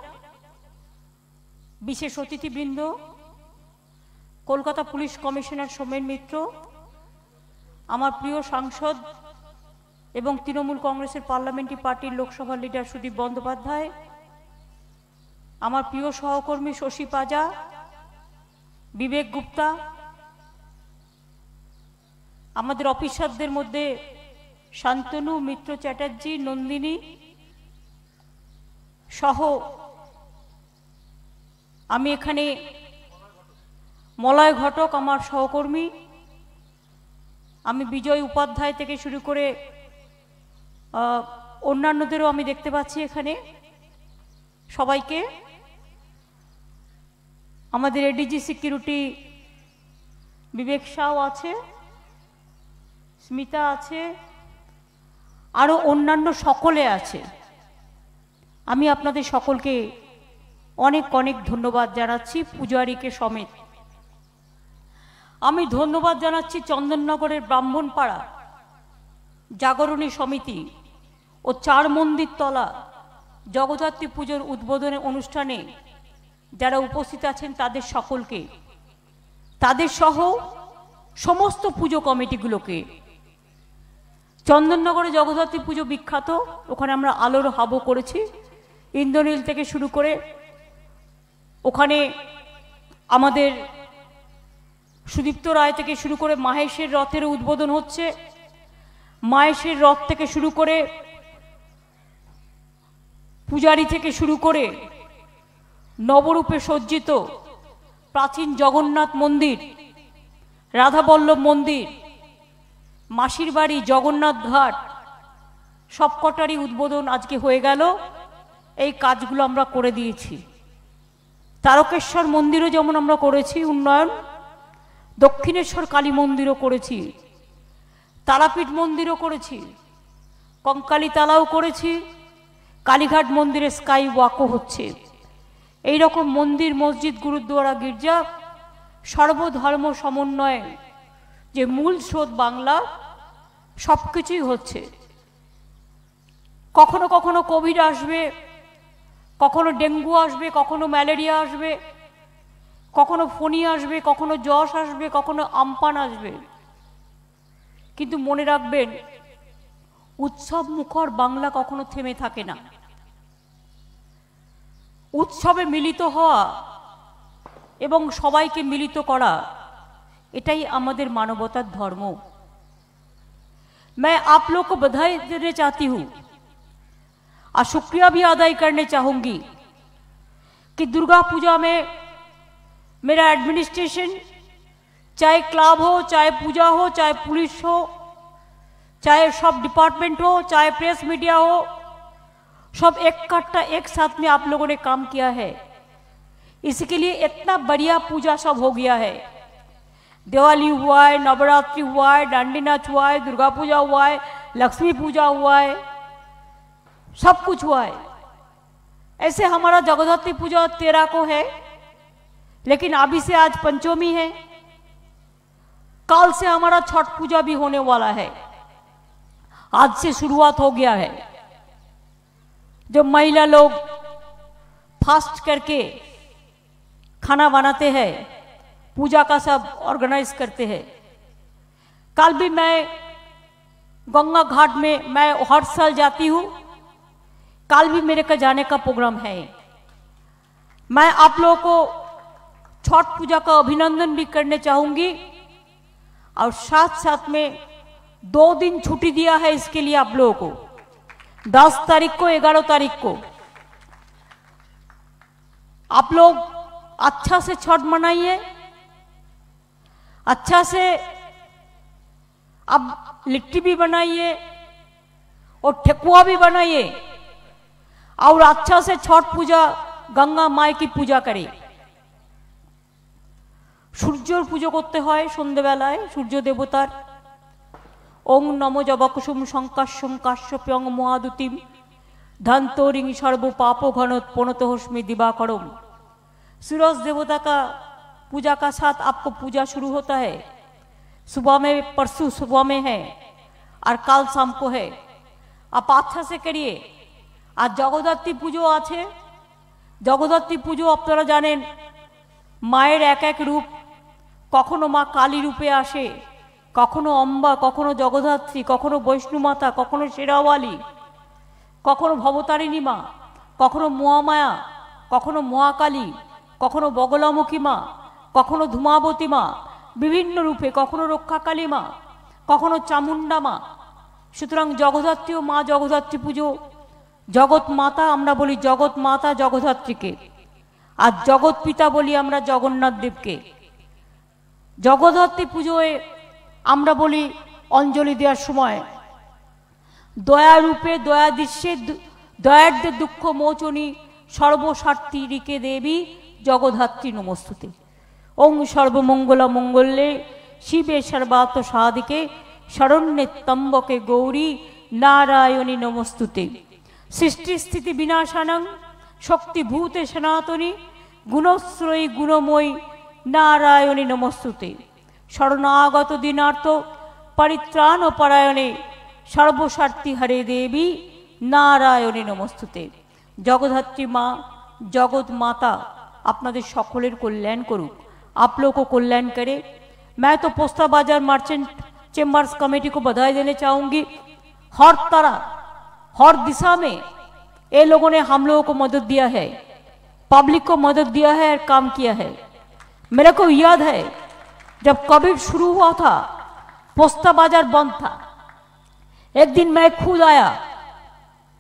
বিশেষ অতিথিবৃন্দ, কলকাতা পুলিশ কমিশনার সোমেন মিত্র, আমার প্রিয় সাংসদ এবং তৃণমূল কংগ্রেসের পার্লামেন্টারি পার্টির লোকসভা লিডার সুদীপ বন্দ্যোপাধ্যায়, আমার প্রিয় সহকর্মী শশী পাজা, বিবেক গুপ্তা, আমাদের অফিসারদের মধ্যে শান্তনু মিত্র চ্যাটার্জি, নন্দিনী সহ আমি এখানে মলয় ঘটক আমার সহকর্মী, আমি বিজয় উপাধ্যায় থেকে শুরু করে অন্যান্যদেরও আমি দেখতে পাচ্ছি এখানে। সবাইকে, আমাদের এডিজি সিকিউরিটি বিবেক সাউ আছে, স্মিতা আছে, আরও অন্যান্য সকলে আছে। আমি আপনাদের সকলকে অনেক অনেক ধন্যবাদ জানাচ্ছি, পূজারীকে সমেত। আমি ধন্যবাদ জানাচ্ছি চন্দননগরের ব্রাহ্মণপাড়া জাগরণী সমিতি ও চার মন্দির তলা জগদ্ধাত্রী পুজোর উদ্বোধনী অনুষ্ঠানে যারা উপস্থিত আছেন তাদের সকলকে, তাদের সহ সমস্ত পুজো কমিটিগুলোকে। চন্দননগরে জগদ্ধাত্রী পুজো বিখ্যাত, ওখানে আমরা আলোর হাবো করেছি, ইন্দ্রনীল থেকে শুরু করে ওখানে আমাদের সুদীপ্ত রায় থেকে শুরু করে মাহেশের রথের উদ্বোধন হচ্ছে। মাহেশের রথ থেকে শুরু করে পূজারী থেকে শুরু করে নবরূপে সজ্জিত প্রাচীন জগন্নাথ মন্দির, রাধাবল্লভ মন্দির, মাসির বাড়ি, জগন্নাথ ঘাট, সবকটারই উদ্বোধন আজকে হয়ে গেল। এই কাজগুলো আমরা করে দিয়েছি। তারকেশ্বর মন্দিরও যেমন আমরা করেছি উন্নয়ন, দক্ষিণেশ্বর কালী মন্দিরও করেছি, তারাপীঠ মন্দিরও করেছি, কঙ্কালীতলাও করেছি, কালীঘাট মন্দিরে স্কাই ওয়াকও হচ্ছে। এই রকম মন্দির, মসজিদ, গুরুদ্বারা, গির্জা, সর্বধর্ম সমন্বয়ে যে মূল স্রোত বাংলা, সব কিছুই হচ্ছে। কখনো কখনো কোভিড আসবে, কখনো ডেঙ্গু আসবে, কখনো ম্যালেরিয়া আসবে, কখনো ফণি আসবে, কখনো যশ আসবে, কখনো আমপান আসবে, কিন্তু মনে রাখবেন উৎসব মুখর বাংলা কখনো থেমে থাকে না। উৎসবে মিলিত হওয়া এবং সবাইকে মিলিত করা, এটাই আমাদের মানবতার ধর্ম। मैं आप लोग को बधाई देना चाहती हूँ और शुक्रिया भी अदा करने चाहूँगी कि दुर्गा पूजा में मेरा एडमिनिस्ट्रेशन, चाहे क्लब हो, चाहे पूजा हो, चाहे पुलिस हो, चाहे सब डिपार्टमेंट हो, चाहे प्रेस मीडिया हो, सब इकट्ठा एक साथ में आप लोगों ने काम किया है। इसके लिए इतना बढ़िया पूजा सब हो गया है। दिवाली हुआ है, नवरात्रि हुआ है, डांडी नाच हुआ है, दुर्गा पूजा हुआ है, लक्ष्मी पूजा हुआ है। सब कुछ हुआ है। ऐसे हमारा जगद्धात्री पूजा 13 को है, लेकिन अभी से आज पंचमी है, कल से हमारा छठ पूजा भी होने वाला है। आज से शुरुआत हो गया है। जो महिला लोग फास्ट करके खाना बनाते हैं, पूजा का सब ऑर्गेनाइज करते हैं। कल भी मैं गंगा घाट में, मैं हर साल जाती हूँ, कल भी मेरे का जाने का प्रोग्राम है। मैं आप लोगों को छठ पूजा का अभिनंदन भी करने चाहूंगी, और साथ साथ में 2 दिन छुट्टी दिया है इसके लिए आप लोगों को, 10 तारीख को, 11 तारीख को। आप लोग अच्छा से छठ मनाइए, अच्छा से अब लिट्टी भी बनाइए और ठेकुआ भी बनाइए, और अच्छा से छठ पूजा गंगा माई की पूजा करें। সূর্যর পুজো করতে হয় সন্ধ্যেবেলায়, সূর্য দেবতার। ওং নমো জবাকুসুম শঙ্কাশ্যম কাশ্যপ্যং মহাদুতিম धंतोरिंग सर्व पापो घन पोनतोहस्मी दिवाकरम। सूरज देवता का पूजा का साथ आपको पूजा शुरू होता है। सुबह में, परसों सुबह में है और कल शाम को है। आप अच्छा से करिए। आज जगद्धात्री पुजो आछे। जगद्धात्री पुजो आपनारा जानेन माয়ের এক এক रूप, कखनो मा काली रूपे आसे, कखनो अम्बा, कखनो जगद्धात्री, कखनो वैष्णुमाता, कखनो शेरावाली, कखनो भवतारिणी मा, कखनो महामाया, कखनो महाकाली, कखनो बगलामुखी मा, कखनो धूमावती मा, विभिन्न रूपे, कखनो रक्षाकाली मा, कखनो चामुंडा मा। सुतरां जगद्धात्री मा जगद्धात्री पुजो, जगत माता आमरा बोली जगत माता जगद्धात्री के, आज जगत पिता बोली आमरा जगन्नाथ देव के। जगद्धात्री पुजोए आमरा बोली अंजलि देওয়ার समय दया रूपे दया दृश्ये दयार्दे दुख मोचनी सर्वस्वार्थी ऋके देवी जगद्धात्री नमस्तुते। ओं सर्वमंगला मंगल्ये शिवे सर्वार्थ साधिके शरण्ये त्र्यंबके गौरी नारायणी नमस्तुते। सृष्टि स्थिति विनाशानं शक्तिभूते सनातनी गुणश्रयी गुणमयी नारायणी नमस्तुते। शरणागत दीनार्थ परित्राण परायणे सर्वस्वार्थी हरे देवी नारायणी नमस्तुते। जगद्धात्री माँ जगत माता आपनादेर सकलेर कल्याण करुक, आप लोगों को कल्याण करे। मैं तो पोस्ता बाजार मर्चेंट चेम्बर्स कमेटी को बधाई देना चाहूंगी। हर तरह हर दिशा में ये लोगों ने हम लोगों को मदद दिया है, पब्लिक को मदद दिया है और काम किया है। मेरे को याद है जब कोविड शुरू हुआ था, पोस्ता बाजार बंद था। एक दिन मैं खुद आया,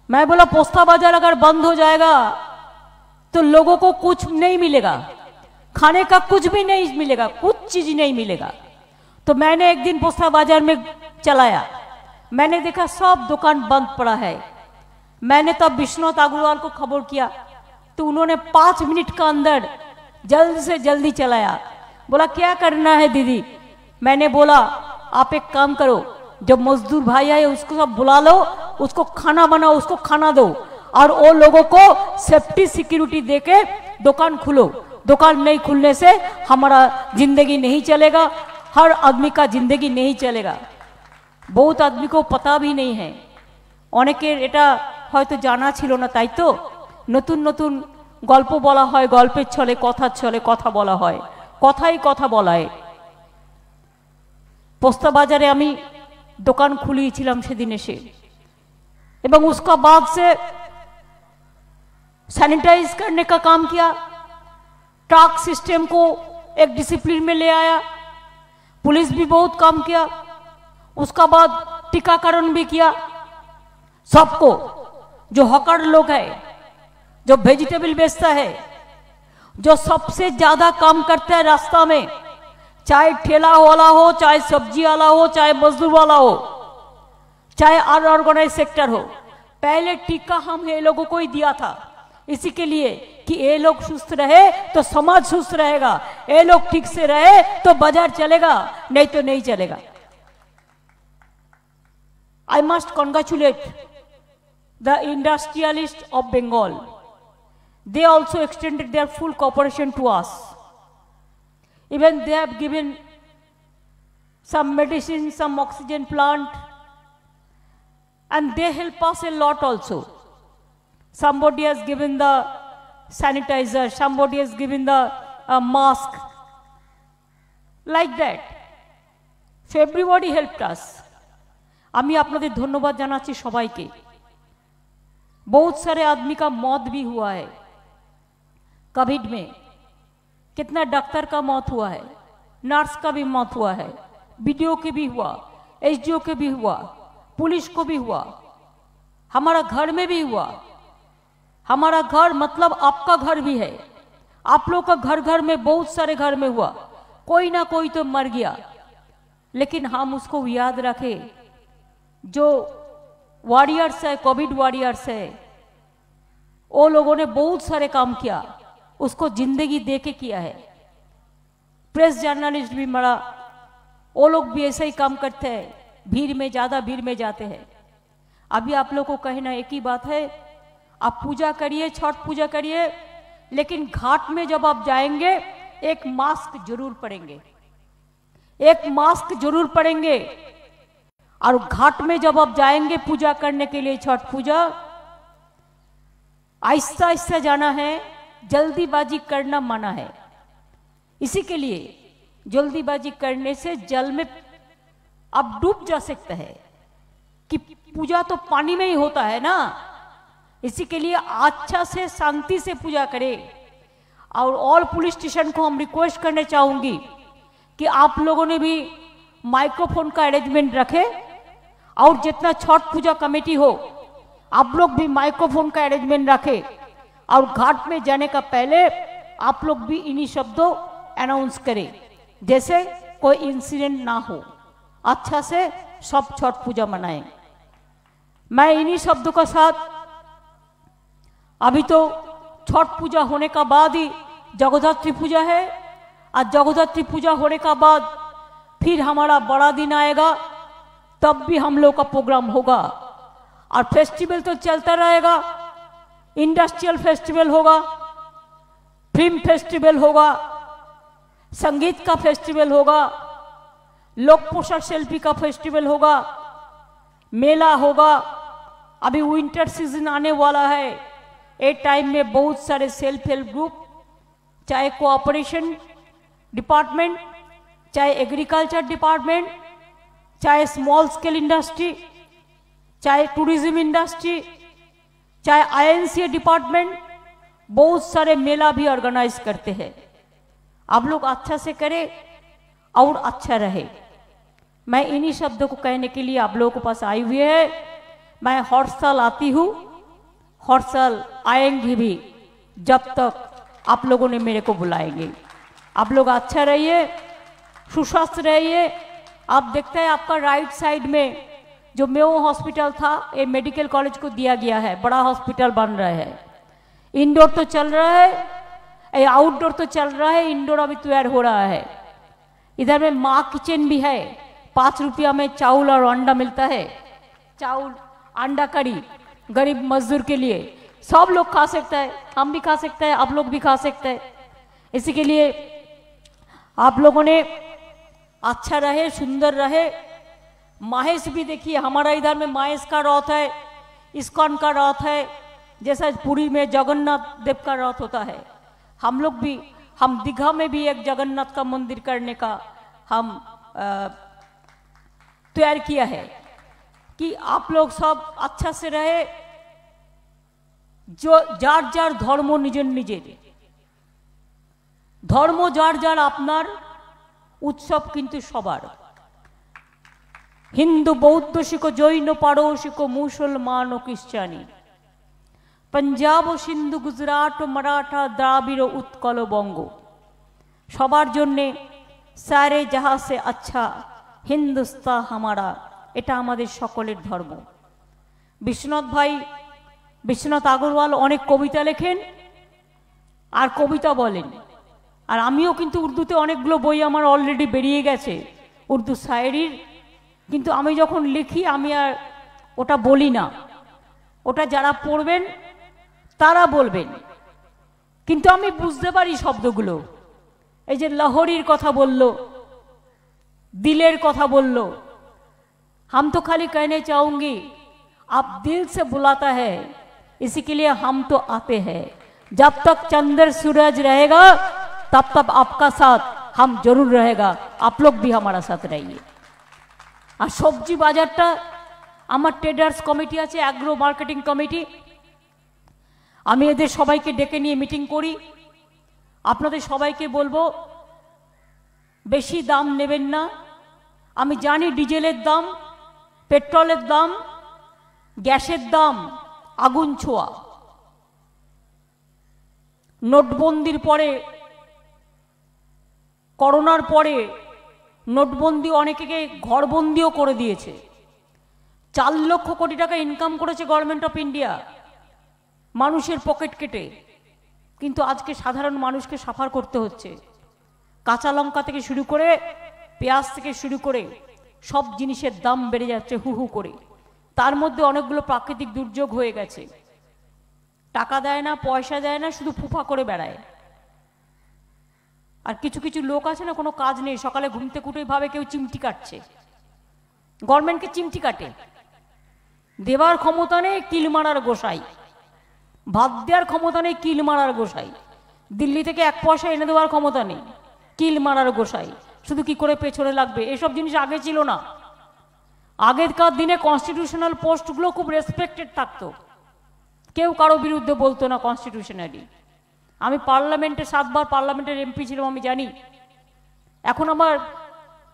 मैं बोला पोस्ता बाजार अगर बंद हो जाएगा तो लोगों को कुछ नहीं मिलेगा, खाने का कुछ भी नहीं मिलेगा, कुछ चीज नहीं मिलेगा। तो मैंने एक दिन पोस्ता बाजार में चलाया, मैंने देखा सब दुकान बंद पड़ा है। मैंने तब विश्वनाथ अग्रवाल को खबर किया, तो उन्होंने 5 मिनट का अंदर जल्द से जल्दी चलाया। बोला क्या करना है दीदी? मैंने बोला आप एक काम करो, जब मजदूर भाई आए उसको सब बुला लो, उसको खाना बनाओ, उसको खाना दो, और वो लोगों को सेफ्टी सिक्योरिटी देके दुकान खुलो। दुकान नहीं खुलने से हमारा जिंदगी नहीं चलेगा, हर आदमी का जिंदगी नहीं चलेगा। बहुत आदमी को पता भी नहीं है, অনেকের এটা হয়তো জানা ছিল না, তাই তো নতুন নতুন গল্প বলা হয়, গল্পের ছলে কথার ছলে কথা বলা হয়, কথাই কথা বলায়। পোস্তা বাজারে আমি दुकान खुलिয়েছিলাম সেদিন এসে, এবং उसका बाद से सैनिटाइज करने का काम किया, ट्रक सिस्टम को एक डिसिप्लिन में ले आया, पुलिस भी बहुत काम किया। उसका बाद टीकाकरण भी किया सबको। जो हॉकर लोग है, जो वेजिटेबल बेचता है, जो सबसे ज्यादा काम करता है रास्ता में, चाहे ठेला वाला हो, चाहे सब्जी वाला हो, चाहे मजदूर वाला हो, चाहे अनऑर्गेनाइज सेक्टर हो, पहले टीका हम ये लोगों को ही दिया था, इसी के लिए कि ये लोग सुस्त रहे तो समाज सुस्त रहेगा, ये लोग ठीक से रहे तो बाजार चलेगा, नहीं तो नहीं चलेगा। I must congratulate the industrialists of Bengal. They also extended their full cooperation to us. Even they have given some medicine, some oxygen plant, and they help us a lot also. Somebody has given the sanitizer, somebody has given the mask, like that. So everybody helped us. আমি আপনাদের ধন্যবাদ জানাচ্ছি সবাইকে। बहुत सारे आदमी का मौत भी हुआ है कोविड में। कितना डॉक्टर का मौत हुआ है, नर्स का भी मौत हुआ है, बीडीओ के भी हुआ, एसडीओ के भी हुआ, पुलिस को भी हुआ, हमारा घर में भी हुआ। हमारा घर मतलब आपका घर भी है। आप लोग का घर घर में, बहुत सारे घर में हुआ, कोई ना कोई तो मर गया, लेकिन हम उसको याद रखें। जो वॉरियर्स है, कोविड वॉरियर्स है, वो लोगों ने बहुत सारे काम किया, उसको जिंदगी दे के किया है। प्रेस जर्नलिस्ट भी मरा, वो लोग भी ऐसे ही काम करते हैं, भीड़ में, ज्यादा भीड़ में जाते हैं। अभी आप लोग को कहना एक ही बात है, आप पूजा करिए, छठ पूजा करिए, लेकिन घाट में जब आप जाएंगे एक मास्क जरूर पहनेंगे, एक मास्क जरूर पहनेंगे। और घाट में जब आप जाएंगे पूजा करने के लिए, छठ पूजा, आहिस्ता आहिस्ता जाना है, जल्दीबाजी करना मना है। इसी के लिए जल्दीबाजी करने से जल में आप डूब जा सकते हैं, कि पूजा तो पानी में ही होता है ना। इसी के लिए अच्छा से, शांति से पूजा करें। और ऑल पुलिस स्टेशन को हम रिक्वेस्ट करने चाहूंगी कि आप लोगों ने भी माइक्रोफोन का अरेंजमेंट रखे, और जितना छठ पूजा कमेटी हो आप लोग भी माइक्रोफोन का अरेंजमेंट रखे। और घाट में जाने का पहले आप लोग भी इन्हीं शब्दों अनाउंस करें, जैसे कोई इंसिडेंट ना हो, अच्छा से सब छठ पूजा मनाएं। मैं इन्हीं शब्दों के साथ, अभी तो छठ पूजा होने का बाद ही जगद्धात्री पूजा है, और जगद्धात्री पूजा होने का बाद फिर हमारा बड़ा दिन आएगा, तब भी हम लोग का प्रोग्राम होगा। और फेस्टिवल तो चलता रहेगा, इंडस्ट्रियल फेस्टिवल होगा, फिल्म फेस्टिवल होगा, संगीत का फेस्टिवल होगा, लोक पोषक शिल्पी का फेस्टिवल होगा, मेला होगा। अभी विंटर सीजन आने वाला है, एक टाइम में बहुत सारे सेल्फ हेल्प ग्रुप, चाहे कोऑपरेशन डिपार्टमेंट, चाहे एग्रीकल्चर डिपार्टमेंट, चाहे स्मॉल स्केल इंडस्ट्री, चाहे टूरिज्म इंडस्ट्री, चाहे आईएनसीए डिपार्टमेंट, बहुत सारे मेला भी ऑर्गेनाइज करते हैं। आप लोग अच्छा से करें और अच्छा रहे। मैं इन्हीं शब्दों को कहने के लिए आप लोगों के पास आई हुई है। मैं हर साल आती हूँ, हर साल आएंगी भी, जब तक आप लोगों ने मेरे को बुलाएंगे। आप लोग अच्छा रहिए, सुस्वस्थ रहिए। आप देखते हैं आपका राइट साइड में जो मेयो हॉस्पिटल था, ये मेडिकल कॉलेज को दिया गया है, बड़ा हॉस्पिटल बन रहा है। इंडोर तो चल रहा है, आउटडोर तो चल रहा है, इंडोर अभी तैयार हो रहा है। इधर में माँ किचन भी है, 5 रुपया में चावल और अंडा मिलता है, चावल अंडा करी, गरीब मजदूर के लिए। सब लोग खा सकता है, हम भी खा सकते हैं, आप लोग भी खा सकते हैं। इसी के लिए आप लोगों ने अच्छा रहे, सुंदर रहे। माहेश भी देखिए, हमारा इधर में माहेश का रथ है, इस्कॉन का रथ है, जैसा पुरी में जगन्नाथ देव का रथ होता है। हम लोग भी, हम दीघा में भी एक जगन्नाथ का मंदिर करने का हम तैयार किया है, कि आप लोग सब अच्छा से रहे। जो जार जार धर्म निजेर निजेर धर्म, जार जार आपनार, उत्सव किन्तु सबार। हिंदू, बौद्ध शिखो, जैन, पारसिको, मुसलमान, ख्रिस्टानी, पंजाब, सिंधु, गुजराट, मराठा, द्राविड़, उत्कल, बंग, सबार जन्ने सारे जहाँ से अच्छा हिंदुस्तान हमारा, এটা আমাদের সকলের ধর্ম। বিশ্বনাথ ভাই, বিশ্বনাথ আগরওয়াল অনেক কবিতা লেখেন আর কবিতা বলেন, আর আমিও কিন্তু উর্দুতে অনেকগুলো বই আমার অলরেডি বেরিয়ে গেছে উর্দু শায়েরির, কিন্তু আমি যখন লিখি আমি আর ওটা বলি না, ওটা যারা পড়বেন তারা বলবেন, কিন্তু আমি বুঝতে পারি শব্দগুলো। এই যে লহরির কথা বলল, दिलेर कथा बोलो, हम तो खाली कहने चाहूंगी आप दिल से बुलाता है, इसी के लिए हम तो आते हैं। जब तक चंद्र सूरज रहेगा तब तक आपका साथ हम जरूर रहेगा, आप लोग भी हमारा साथ रहिए। और सब्जी बाजारटा आमार ट्रेडार्स कमिटी आछे, एग्रो मार्केटिंग कमिटी, आमी एदेर सबाइके डेके निये मीटिंग करी। आपनादेर सबाइके बोलबो बेशी दाम नेबेन ना। आमी जानी डिजेलेर दाम, पेट्रोलेर दाम, ग्यासेर दाम आगुन छोया। नोटबंदिर परे, करोनार परे नोटबंदी अनेके घरबंदिओ करे दिएছে। 4 লক্ষ কোটি টাকা इनकाम করেছে गवर्नमेंट अफ इंडिया মানুষের পকেট কেটে, কিন্তু আজকে সাধারণ মানুষকে সাফার করতে হচ্ছে। কাঁচা লঙ্কা থেকে শুরু করে পেঁয়াজ থেকে শুরু করে সব জিনিসের দাম বেড়ে যাচ্ছে হু হু করে। তার মধ্যে অনেকগুলো প্রাকৃতিক দুর্যোগ হয়ে গেছে, টাকা দেয় না, পয়সা দেয় না, শুধু ফুফা করে বেড়ায়। আর কিছু কিছু লোক আছে না, কোনো কাজ নেই, সকালে ঘুম থেকে উঠেই ভাবে কেউ চিমটি কাটছে, গভর্নমেন্টকে চিমটি কাটে। দেওয়ার ক্ষমতা নেই, কিল মারার গোসাই। ভাত দেওয়ার ক্ষমতা নেই, কিল মারার গোসাই। দিল্লি থেকে 1 পয়সা এনে দেওয়ার ক্ষমতা নেই, কিল মারার গোসাই। শুধু কি করে পেছনে লাগবে, এসব জিনিস আগে ছিল না। আগেকার দিনে কনস্টিটিউশনাল পোস্টগুলো খুব রেসপেক্টেড থাকতো, কেউ কারো বিরুদ্ধে বলতো না কনস্টিটিউশনালি। আমি পার্লামেন্টে 7 বার পার্লামেন্টের এমপি ছিলাম, আমি জানি। এখন আমার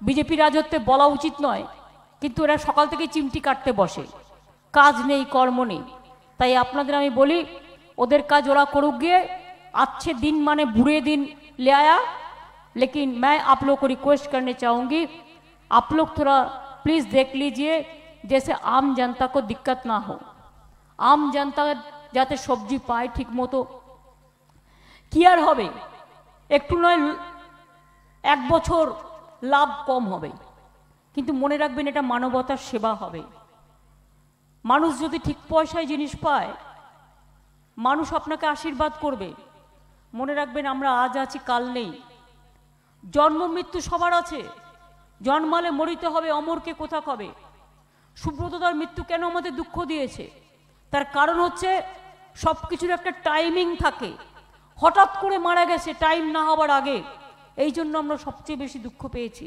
বিজেপি রাজত্বে বলা উচিত নয়, কিন্তু এরা সকাল থেকে চিমটি কাটতে বসে, কাজ নেই, কর্ম নেই। তাই আপনাদের আমি বলি, ওদের কাজ ওরা করুক গিয়ে। अच्छे दिन माने बुरे दिन ले आया, लेकिन मैं आप लोग को रिक्वेस्ट करने चाहूँगी, आप लोग थोड़ा प्लीज़ देख लीजिए जैसे आम जनता को दिक्कत ना हो। आम जनता जाते सब्जी पाए ठीक मतो, कि आर होबे एकटू नय 1 বছর लाभ कम होबे, किन्तु मने राखबेन एटा मानवतार सेवा होबे। मानुष यदि ठीक पयसाय जिनिस पाय, मानुष आपनाके आशीर्वाद करबे। मने राखबेन आमरा आज आछि काल नेই, जन्म मृत्यु सबार आछे, जन्माले मरिते होबे, अमरके कोथा कबे। सुब्रतदार मृत्यु केन आमादेर दुःख दिएছে, तार कारण हच्छे सबकिछुर एकटा टाइमिंग थाके। हठाৎ करे मारा गेছে टाइम ना हওয়ার आगे, এই জন্য আমরা সবচেয়ে বেশি দুঃখ পেয়েছি।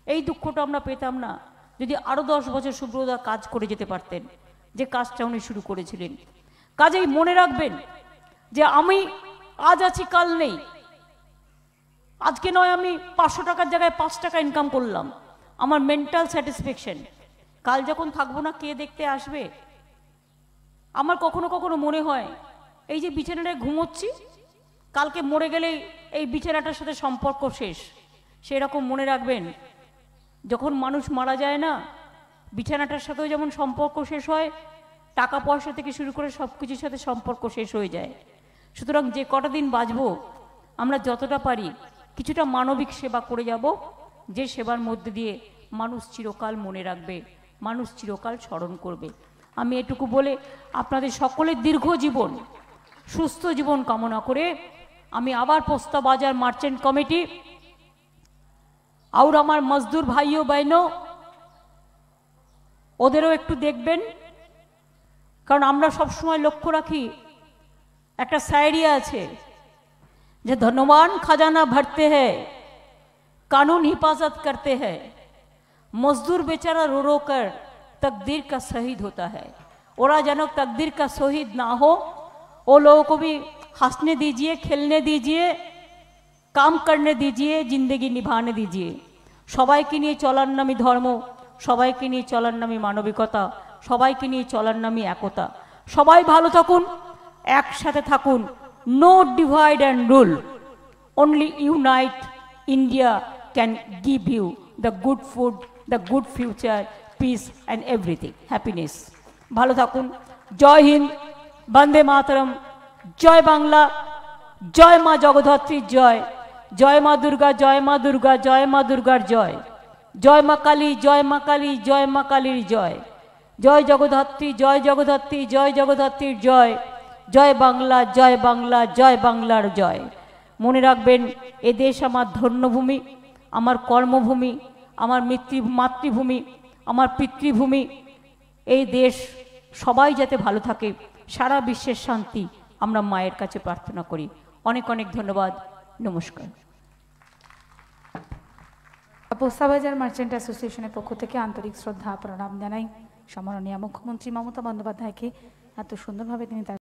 এই দুঃখটা আমরা পেতাম না যদি আরো 10 বছর সুব্রতদা কাজ করে যেতে পারতেন, যে কাজটা উনি শুরু করেছিলেন। কাজেই মনে রাখবেন যে আমি আজ আছি কাল নেই। আজকে নয় আমি 500 টাকার জায়গায় 5 টাকা ইনকাম করলাম, আমার মেন্টাল স্যাটিসফ্যাকশন। কাল যখন থাকবো না, কে দেখতে আসবে? আমার কখনো কখনো মনে হয় এই যে বিছানাটায় ঘুমোচ্ছি, কালকে মরে গেলে এই বিছানাটার সাথে সম্পর্ক শেষ। সেরকম মনে রাখবেন, যখন মানুষ মারা যায় না, বিছানাটার সাথেও যেমন সম্পর্ক শেষ হয়, টাকা পয়সা থেকে শুরু করে সব কিছুর সাথে সম্পর্ক শেষ হয়ে যায়। সুতরাং যে কটা দিন বাঁচবো, আমরা যতটা পারি কিছুটা মানবিক সেবা করে যাব, যে সেবার মধ্যে দিয়ে মানুষ চিরকাল মনে রাখবে, মানুষ চিরকাল স্মরণ করবে। আমি এটুকু বলে আপনাদের সকলের দীর্ঘ জীবন, সুস্থ জীবন কামনা করে আমি আবার পোস্তা বাজার মার্চেন্ট কমিটি और আমার মজদুর ভাইও বহনো ওদেরও একটু দেখবেন, কারণ আমরা সব সময় লক্ষ্য রাখি একটা শায়রি আছে যে ধনবান खजाना भरते हैं, कानून हिफाजत करते हैं, मजदूर बेचारा रो रो कर तकदीर का शहीद होता है। ওরা যেন तकदीर का शहीद ना हो, वो लोगों को भी हंसने दीजिए, खेलने दीजिए, काम करने दीजिए, जिंदगी निभाने दीजिए। সবাইকে নিয়ে চলার নামই ধর্ম, সবাইকে নিয়ে চলার নামই মানবিকতা, সবাইকে নিয়ে চলার নামই একতা। সবাই ভালো থাকুন, একসাথে থাকুন। No divide and rule, only unite India can give you the good food, the good future, peace and everything, happiness. ভালো থাকুন। জয় হিন্দ, বন্দে মাতরম, জয় বাংলা, জয় মা জগদ্ধাত্রীর জয়, জয় মা দুর্গা, জয় মা দুর্গা, জয় মা দুর্গার জয়, জয় মা কালী, জয় মা কালী, জয় মা কালীর জয়। জয় জগদ্ধাত্রী, জয় জগদ্ধাত্রী, জয় জগদ্ধাত্রীর জয়। জয় বাংলা, জয় বাংলা, জয় বাংলার জয়। মনে রাখবেন, এ দেশ আমার ধন্যভূমি, আমার কর্মভূমি, আমার মাতৃভূমি, আমার পিতৃভূমি। এই দেশ সবাই যাতে ভালো থাকে, সারা বিশ্বের শান্তি আমরা মায়ের কাছে প্রার্থনা করি। অনেক অনেক ধন্যবাদ, নমস্কার। পোস্তাবাজার মার্চেন্ট অ্যাসোসিয়েশনের পক্ষ থেকে আন্তরিক শ্রদ্ধা প্রণাম জানাই সম্মাননীয় মুখ্যমন্ত্রী মমতা বন্দ্যোপাধ্যায়কে। এত সুন্দরভাবে তিনি তার